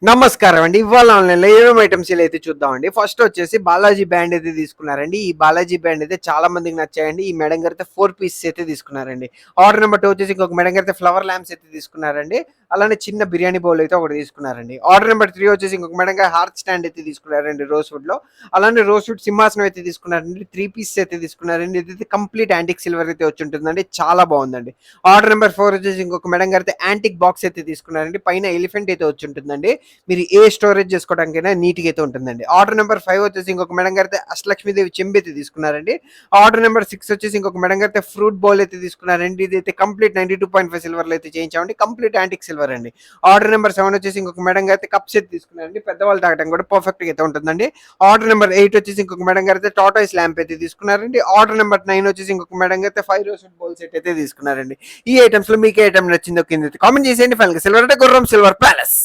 నమస్కారం అండి. ఇవాళ ఆన్‌లైన్‌లో ఏమేమి ఐటెమ్స్ సేల్ అయితే చూద్దామండి. ఫస్ట్ వచ్చేసి బాలాజీ బ్యాండ్ అయితే తీసుకున్నారండి. ఈ బాలాజీ బ్యాండ్ అయితే చాలా మందికి నచ్చాయండి. ఈ మెడంగైతే 4 పీసెస్ అయితే తీసుకున్నారండి. ఆర్డర్ నెంబర్ 2 వచ్చేసి ఇంకొక మెడంగైతే ఫ్లవర్ ల్యాంప్స్ అయితే తీసుకున్నారండి. అలానే చిన్న బిర్యానీ బౌల్ అయితే ఒకటి తీసుకున్నారండి. ఆర్డర్ నెంబర్ 3 వచ్చేసి ఇంకొక మెడంగా హార్ట్ స్టాండ్ అయితే తీసుకున్నారండి రోజ్‌వుడ్‌లో. అలానే రోజ్‌వుడ్ సింహాసనం అయితే తీసుకున్నారండి. 3 పీసెస్ అయితే తీసుకున్నారండి. ఇదైతే కంప్లీట్ యాంటిక్ సిల్వర్ అయితే వచ్చి ఉంటుందండి. చాలా బాగుందండి. ఆర్డర్ నెంబర్ 4 వచ్చేసి ఇంకొక మెడంగైతే యాంటిక్ బాక్స్ అయితే తీసుకున్నారండి. పైన ఎలిఫెంట్ అయితే వచ్చి ఉంటుందండి. మీరు ఏ స్టోరేజ్ చేసుకోవడానికైనా నీట్గా అయితే ఉంటుందండి. ఆర్డర్ నెంబర్ 5 వచ్చేసి ఇంకొక మేడం గారైతే అష్టలక్ష్మీదేవి చెంబు అయితే తీసుకున్నారండి. ఆర్డర్ నెంబర్ 6 వచ్చేసి ఇంకొక మేడం గారైతే ఫ్రూట్ బౌల్ అయితే తీసుకున్నారండి. ఇదైతే కంప్లీట్ 92.5 సిల్వర్లో అయితే చేయించామండి. కంప్లీట్ యాంటిక్ సిల్వర్ అండి. ఆర్డర్ నెంబర్ 7 వచ్చేసి ఇంకొక మేడం గారైతే కప్స్ అయితే తీసుకున్నారండి. పెద్దవాళ్ళు తాగడం కూడా పర్ఫెక్ట్గా అయితే ఉంటుందండి. ఆర్డర్ నెంబర్ 8 వచ్చేసి ఇంకొక మేడం గారైతే టాటాయిస్ ల్యాంప్ అయితే తీసుకున్నారండి. ఆర్డర్ నెంబర్ 9 వచ్చేసి ఇంకొక మేడం గారైతే 5 రోస్టెడ్ బౌల్ సెట్ అయితే తీసుకున్నారండి. ఈ ఐటమ్స్ లో మీకు ఏ ఐటమ్ నచ్చిందో కింద కామెంట్ చేసేయండి. ఫైనల్గా సిల్వర్ అంటే గుర్రం సిల్వర్ ప్యాలెస్.